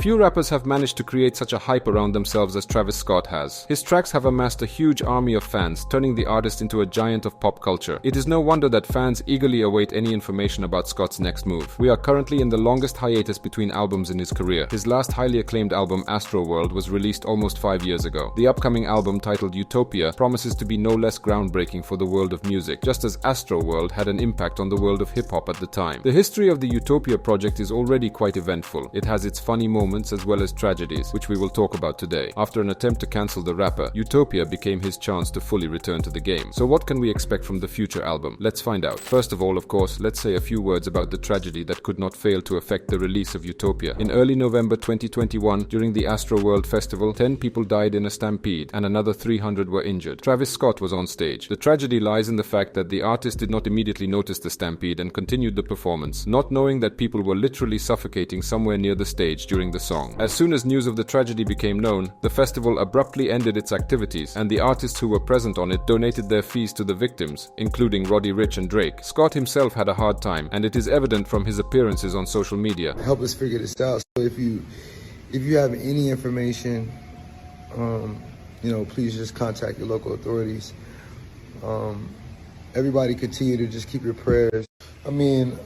Few rappers have managed to create such a hype around themselves as Travis Scott has. His tracks have amassed a huge army of fans, turning the artist into a giant of pop culture. It is no wonder that fans eagerly await any information about Scott's next move. We are currently in the longest hiatus between albums in his career. His last highly acclaimed album, AstroWorld, was released almost 5 years ago. The upcoming album, titled Utopia, promises to be no less groundbreaking for the world of music, just as AstroWorld had an impact on the world of hip-hop at the time. The history of the Utopia project is already quite eventful. It has its funny moments as well as tragedies, which we will talk about today. After an attempt to cancel the rapper, Utopia became his chance to fully return to the game. So what can we expect from the future album? Let's find out. First of all, of course, let's say a few words about the tragedy that could not fail to affect the release of Utopia. In early November 2021, during the AstroWorld festival, 10 people died in a stampede and another 300 were injured. Travis Scott was on stage. The tragedy lies in the fact that the artist did not immediately notice the stampede and continued the performance, not knowing that people were literally suffocating somewhere near the stage during the song. As soon as news of the tragedy became known, the festival abruptly ended its activities, and the artists who were present on it donated their fees to the victims, including Roddy Ricch and Drake. Scott himself had a hard time, and it is evident from his appearances on social media. Help us figure this out. So if you have any information, please just contact your local authorities. Everybody continue to just keep your prayers. I mean,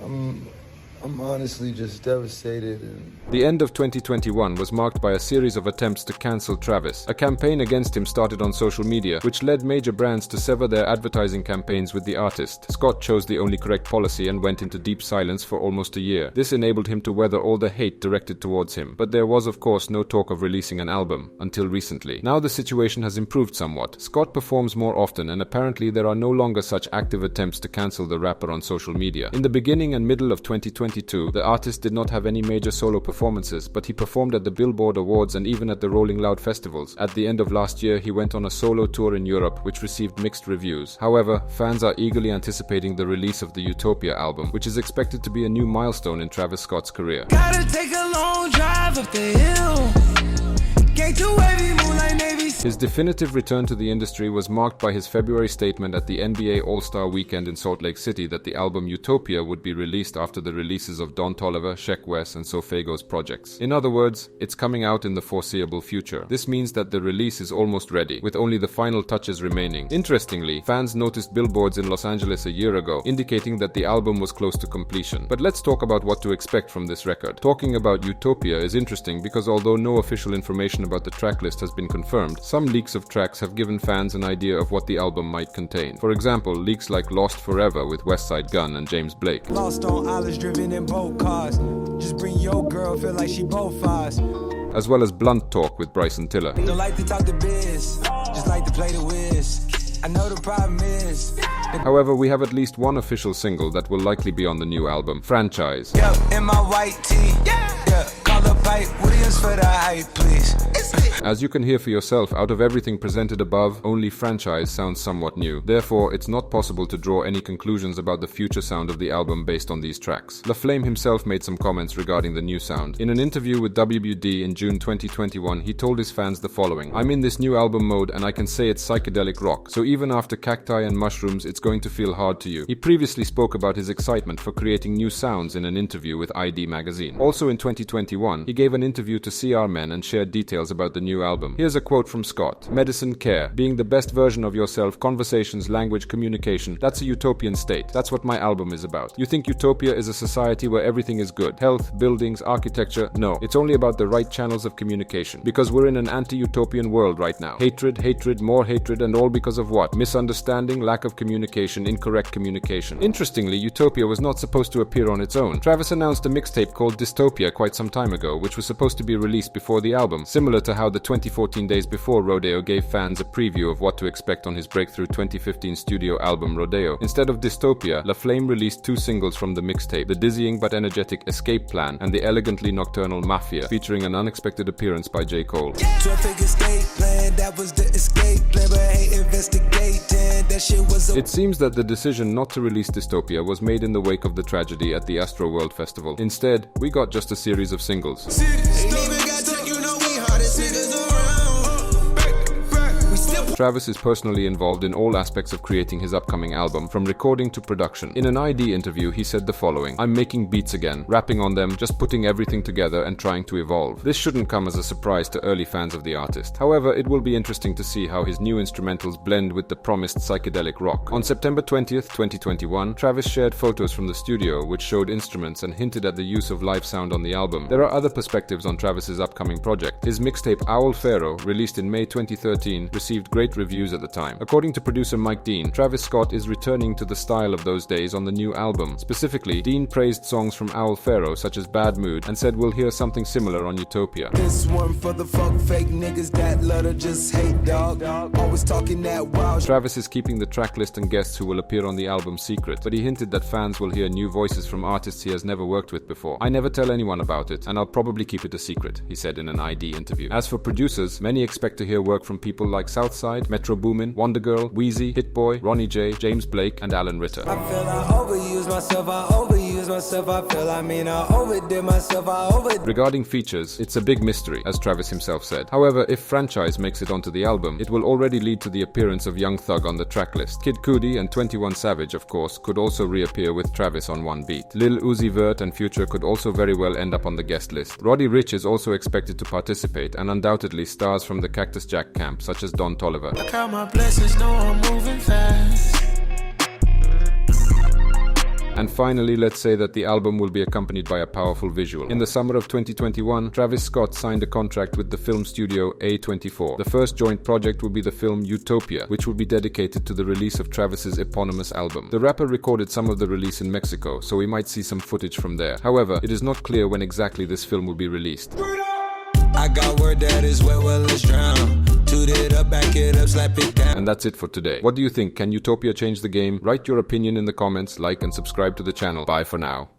I'm honestly just devastated. The end of 2021 was marked by a series of attempts to cancel Travis. A campaign against him started on social media, which led major brands to sever their advertising campaigns with the artist. Scott chose the only correct policy and went into deep silence for almost a year. This enabled him to weather all the hate directed towards him. But there was, of course, no talk of releasing an album, until recently. Now the situation has improved somewhat. Scott performs more often, and apparently there are no longer such active attempts to cancel the rapper on social media. In the beginning and middle of 2022, the artist did not have any major solo performances, but he performed at the Billboard Awards and even at the Rolling Loud festivals. At the end of last year, he went on a solo tour in Europe, which received mixed reviews. However, fans are eagerly anticipating the release of the Utopia album, which is expected to be a new milestone in Travis Scott's career. Gotta take a long drive up the hill. Get too wavy, moonlight navy. His definitive return to the industry was marked by his February statement at the NBA All-Star Weekend in Salt Lake City that the album Utopia would be released after the releases of Don Toliver, Sheck Wes, and Sofago's projects. In other words, it's coming out in the foreseeable future. This means that the release is almost ready, with only the final touches remaining. Interestingly, fans noticed billboards in Los Angeles a year ago, indicating that the album was close to completion. But let's talk about what to expect from this record. Talking about Utopia is interesting because although no official information about the tracklist has been confirmed, some leaks of tracks have given fans an idea of what the album might contain. For example, leaks like Lost Forever with Westside Gunn and James Blake. Lost on islands driven in both cars. Just bring your girl, feel like she both eyes. As well as Blunt Talk with Bryson Tiller. Don't like to talk the biz, just like to play the whiz. I know the problem is. However, we have at least one official single that will likely be on the new album, Franchise. In my white tee. Call the pipe, Williams for the hype, please. As you can hear for yourself, out of everything presented above, only Franchise sounds somewhat new. Therefore, it's not possible to draw any conclusions about the future sound of the album based on these tracks. La Flame himself made some comments regarding the new sound. In an interview with WWD in June 2021, he told his fans the following: "I'm in this new album mode and I can say it's psychedelic rock, so even after cacti and mushrooms, it's going to feel hard to you." He previously spoke about his excitement for creating new sounds in an interview with ID magazine. Also in 2021, he gave an interview to CR Men and shared details about the new album. Here's a quote from Scott: "Medicine, care, being the best version of yourself, conversations, language, communication, that's a utopian state. That's what my album is about. You think Utopia is a society where everything is good? Health, buildings, architecture? No, it's only about the right channels of communication. Because we're in an anti-utopian world right now. Hatred, more hatred, and all because of what? Misunderstanding, lack of communication, incorrect communication." Interestingly, Utopia was not supposed to appear on its own. Travis announced a mixtape called Dystopia quite some time ago, which was supposed to be released before the album, similar to how the 2014 Days Before Rodeo gave fans a preview of what to expect on his breakthrough 2015 studio album Rodeo. Instead of Dystopia, La Flame released two singles from the mixtape, the dizzying but energetic Escape Plan and the elegantly nocturnal Mafia, featuring an unexpected appearance by J. Cole. It seems that the decision not to release Dystopia was made in the wake of the tragedy at the AstroWorld festival. Instead, we got just a series of singles. Travis is personally involved in all aspects of creating his upcoming album, from recording to production. In an ID interview, he said the following: "I'm making beats again, rapping on them, just putting everything together and trying to evolve. This shouldn't come as a surprise to early fans of the artist. However, it will be interesting to see how his new instrumentals blend with the promised psychedelic rock." On September 20th, 2021, Travis shared photos from the studio which showed instruments and hinted at the use of live sound on the album. There are other perspectives on Travis's upcoming project. His mixtape Owl Pharaoh, released in May 2013, received great reviews at the time. According to producer Mike Dean, Travis Scott is returning to the style of those days on the new album. Specifically, Dean praised songs from Owl Pharaoh such as Bad Mood and said we'll hear something similar on Utopia. This one for the fuck fake niggas that love to just hate, dog. Always talking that wild. Travis is keeping the track list and guests who will appear on the album secret, but he hinted that fans will hear new voices from artists he has never worked with before. "I never tell anyone about it, and I'll probably keep it a secret," he said in an ID interview. As for producers, many expect to hear work from people like Southside, Metro Boomin, Wonder Girl, Wheezy, Hitboy, Ronnie J, James Blake, and Alan Ritter. I feel I overuse myself, I feel I overdid myself, Regarding features, it's a big mystery, as Travis himself said. However, if Franchise makes it onto the album, it will already lead to the appearance of Young Thug on the track list. Kid Cudi and 21 Savage, of course, could also reappear with Travis on one beat. Lil Uzi Vert and Future could also very well end up on the guest list. Roddy Ricch is also expected to participate, and undoubtedly stars from the Cactus Jack camp, such as Don Toliver. I count my blessings, know I'm moving fast. And finally, let's say that the album will be accompanied by a powerful visual. In the summer of 2021, Travis Scott signed a contract with the film studio A24. The first joint project will be the film Utopia, which will be dedicated to the release of Travis's eponymous album. The rapper recorded some of the release in Mexico, so we might see some footage from there. However, it is not clear when exactly this film will be released. I got word that is wet, well, let's drown. Toot it up, back it up, slap it down. And that's it for today. What do you think? Can Utopia change the game? Write your opinion in the comments, like and subscribe to the channel. Bye for now.